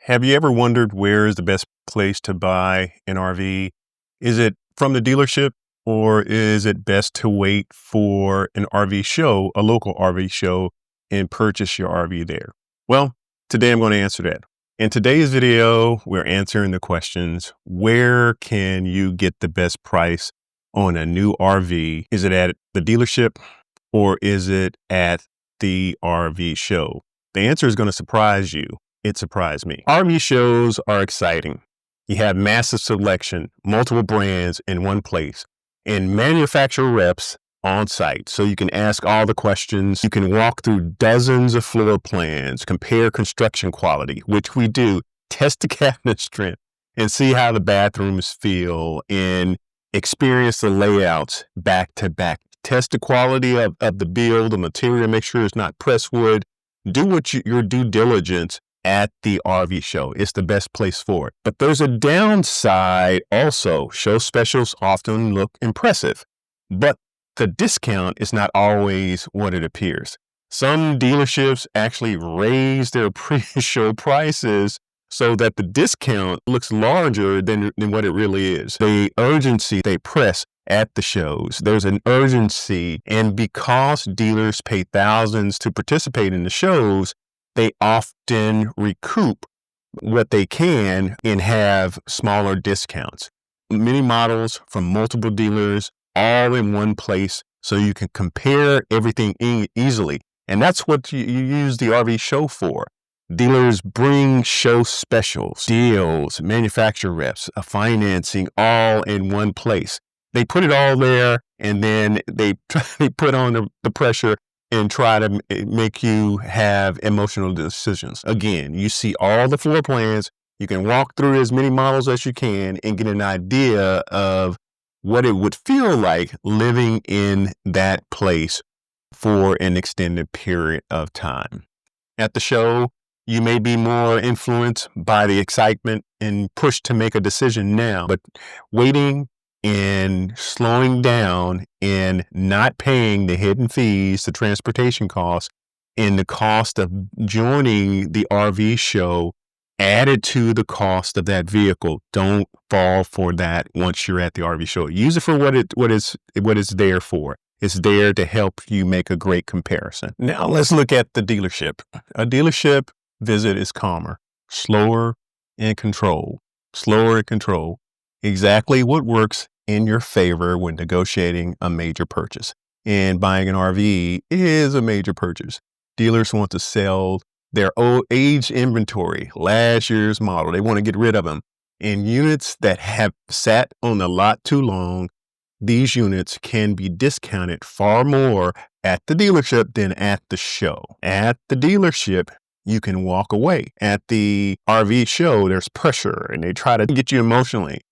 Have you ever wondered where is the best place to buy an RV? Is it from the dealership or is it best to wait for an RV show, a local RV show, and purchase your RV there? Well, today I'm going to answer that. In today's video, we're answering the questions, where can you get the best price on a new RV? Is it at the dealership or is it at the RV show? The answer is going to surprise you. It surprised me. RV shows are exciting. You have massive selection, multiple brands in one place, and manufacturer reps on site. So you can ask all the questions. You can walk through dozens of floor plans, compare construction quality, which we do, test the cabinet strength, and see how the bathrooms feel, and experience the layouts back to back. Test the quality of the build, the material, make sure it's not pressed wood. Do your due diligence at the RV show. It's the best place for it. But there's a downside also. Show specials often look impressive, but the discount is not always what it appears. Some dealerships actually raise their pre-show prices so that the discount looks larger than what it really is. The urgency they press at the shows, there's an urgency, and because dealers pay thousands to participate in the shows, they often recoup what they can and have smaller discounts. Many models from multiple dealers all in one place so you can compare everything easily. And that's what you use the RV show for. Dealers bring show specials, deals, manufacturer reps, financing all in one place. They put it all there and then they put on the pressure and try to make you have emotional decisions. Again, you see all the floor plans. You can walk through as many models as you can and get an idea of what it would feel like living in that place for an extended period of time. At the show, you may be more influenced by the excitement and pushed to make a decision now, but waiting and slowing down and not paying the hidden fees, the transportation costs, and the cost of joining the RV show added to the cost of that vehicle. Don't fall for that once you're at the RV show. Use it for what it's there for. It's there to help you make a great comparison. Now let's look at the dealership. A dealership visit is calmer, slower and controlled. Exactly what works in your favor when negotiating a major purchase. And buying an RV is a major purchase. Dealers want to sell their old age inventory, last year's model. They want to get rid of them. And units that have sat on the lot too long, these units can be discounted far more at the dealership than at the show. At the dealership, you can walk away. At the RV show, there's pressure and they try to get you emotionally.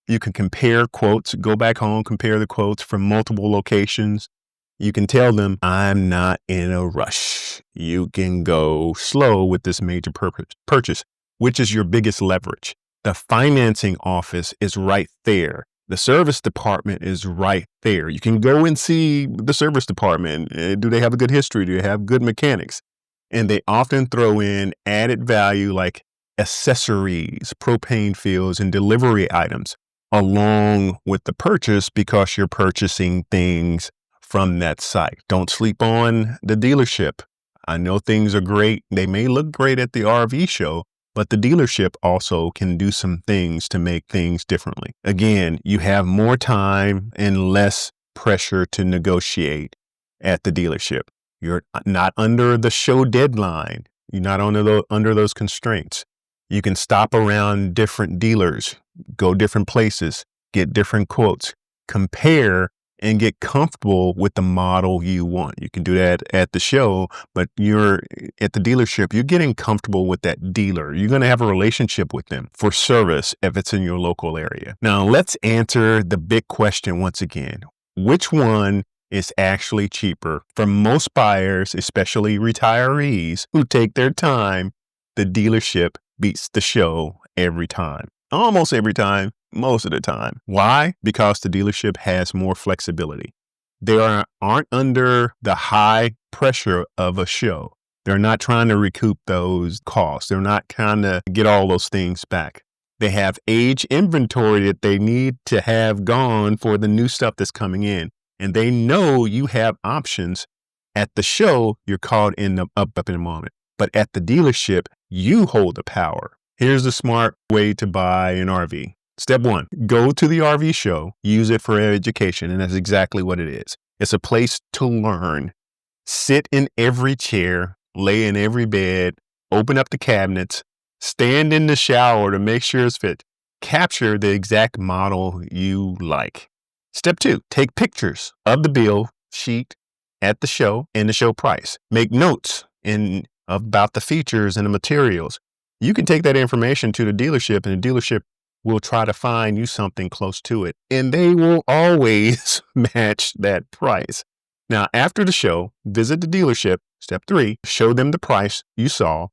You can compare quotes, go back home, compare the quotes from multiple locations. You can tell them, I'm not in a rush. You can go slow with this major purchase, which is your biggest leverage. The financing office is right there. The service department is right there. You can go and see the service department. Do they have a good history? Do they have good mechanics? And they often throw in added value like accessories, propane fills, and delivery items along with the purchase because you're purchasing things from that site. Don't sleep on the dealership. I know things are great. They may look great at the RV show, but the dealership also can do some things to make things differently. Again, you have more time and less pressure to negotiate at the dealership. You're not under the show deadline. You're not under those constraints. You can stop around different dealers, go different places, get different quotes, compare, and get comfortable with the model you want. You can do that at the show, but you're at the dealership, you're getting comfortable with that dealer. You're going to have a relationship with them for service if it's in your local area. Now, let's answer the big question once again. Which one is actually cheaper? For most buyers, especially retirees who take their time, the dealership beats the show every time. Almost every time, most of the time. Why? Because the dealership has more flexibility. They aren't under the high pressure of a show. They're not trying to recoup those costs. They're not trying to get all those things back. They have age inventory that they need to have gone for the new stuff that's coming in. And they know you have options. At the show, you're caught in the up in the moment. But at the dealership, you hold the power. Here's the smart way to buy an RV. Step 1, go to the RV show, use it for education. And that's exactly what it is. It's a place to learn. Sit in every chair, lay in every bed, open up the cabinets, stand in the shower to make sure it's fit. Capture the exact model you like. Step 2, take pictures of the bill sheet at the show and the show price. Make notes about the features and the materials. You can take that information to the dealership, and the dealership will try to find you something close to it, and they will always match that price. Now, after the show, visit the dealership. Step 3, show them the price you saw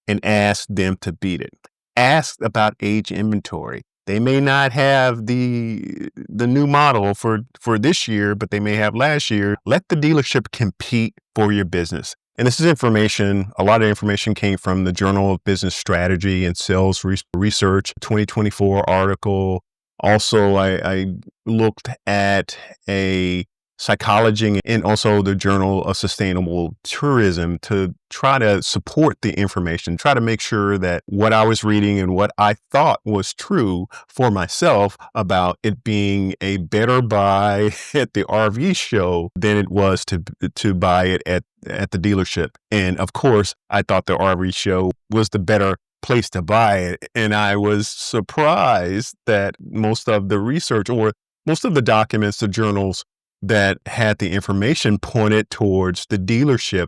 and ask them to beat it. Ask about age inventory. They may not have the new model for this year, but they may have last year. Let the dealership compete for your business. And this is information, a lot of information came from the Journal of Business Strategy and Sales Research 2024 article. Also, I looked at a psychology and also the Journal of Sustainable Tourism to try to support the information, try to make sure that what I was reading and what I thought was true for myself about it being a better buy at the RV show than it was to buy it at the dealership. And of course, I thought the RV show was the better place to buy it. And I was surprised that most of the research or most of the documents, the journals that had the information pointed towards the dealership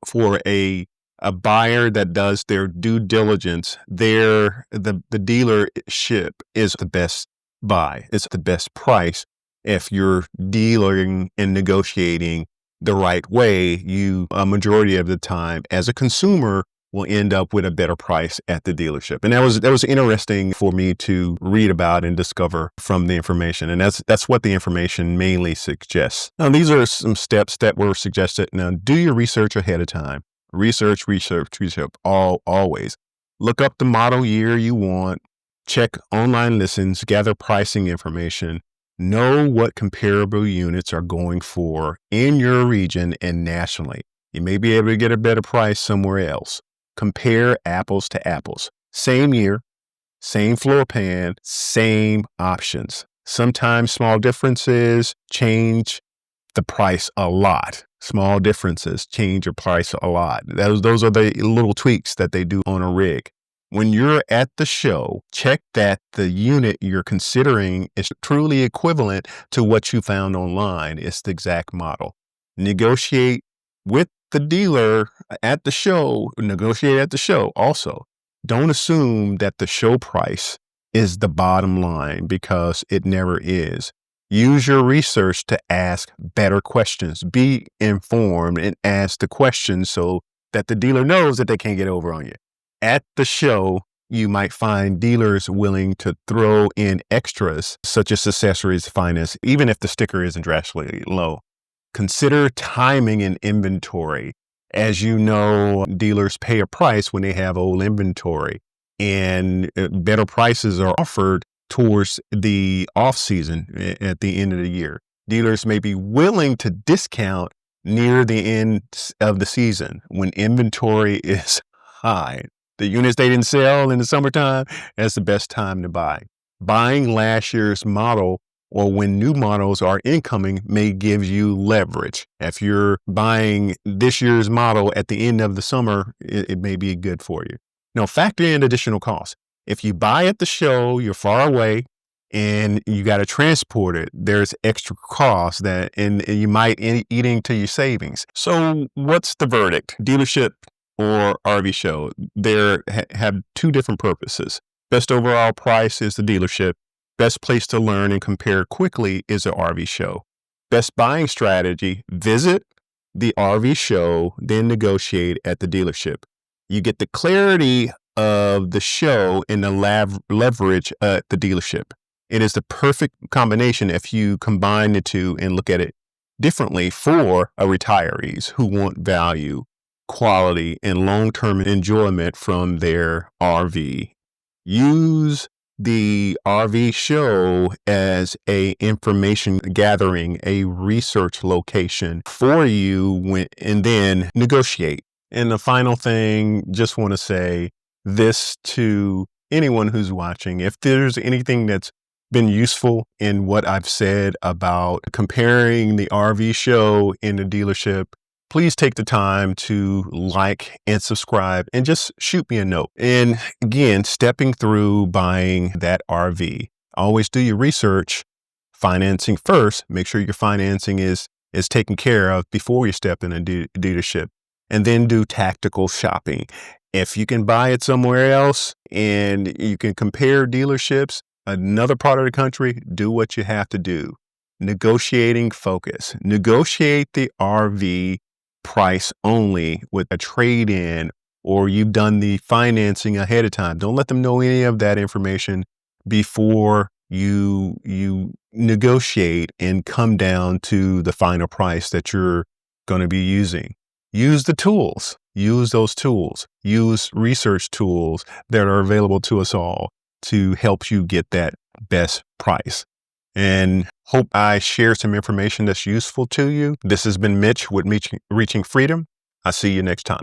for a buyer that does their due diligence. The dealership is the best buy. It's the best price. If you're dealing and negotiating the right way, you a majority of the time as a consumer will end up with a better price at the dealership. And that was interesting for me to read about and discover from the information. And that's what the information mainly suggests. Now, these are some steps that were suggested. Now, do your research ahead of time. Research, always. Look up the model year you want. Check online listings, gather pricing information. Know what comparable units are going for in your region and nationally. You may be able to get a better price somewhere else. Compare apples to apples. Same year, same floor plan, same options. Sometimes small differences change the price a lot. Small differences change your price a lot. Those are the little tweaks that they do on a rig. When you're at the show, check that the unit you're considering is truly equivalent to what you found online. It's the exact model. Negotiate with the dealer at the show, negotiate at the show also. Don't assume that the show price is the bottom line because it never is. Use your research to ask better questions. Be informed and ask the questions so that the dealer knows that they can't get over on you. At the show, you might find dealers willing to throw in extras such as accessories, finance, even if the sticker isn't drastically low. Consider timing and inventory. As you know, dealers pay a price when they have old inventory, and better prices are offered towards the off season at the end of the year. Dealers may be willing to discount near the end of the season when inventory is high. The units they didn't sell in the summertime, that's the best time to buy. Buying last year's model or when new models are incoming may give you leverage. If you're buying this year's model at the end of the summer, it may be good for you. Now, factor in additional costs. If you buy at the show, you're far away and you got to transport it, there's extra costs and you might eat into your savings. So what's the verdict? Dealership or RV show? They have two different purposes. Best overall price is the dealership. Best place to learn and compare quickly is the RV show. Best buying strategy, visit the RV show, then negotiate at the dealership. You get the clarity of the show and the leverage at the dealership. It is the perfect combination if you combine the two and look at it differently for retirees who want value quality and long-term enjoyment from their RV. Use the RV show as a information gathering, a research location for you and then negotiate. And the final thing, just want to say this to anyone who's watching. If there's anything that's been useful in what I've said about comparing the RV show in the dealership, please take the time to like and subscribe and just shoot me a note. And again, stepping through buying that RV, always do your research, financing first. Make sure your financing is taken care of before you step in a dealership, and then do tactical shopping. If you can buy it somewhere else and you can compare dealerships, another part of the country, do what you have to do. Negotiating focus. Negotiate the RV price only with a trade-in, or you've done the financing ahead of time. Don't let them know any of that information before you negotiate and come down to the final price that you're going to be using. Use the tools. Use those tools. Use research tools that are available to us all to help you get that best price. And hope I share some information that's useful to you. This has been Mitch with Reaching Freedom. I'll see you next time.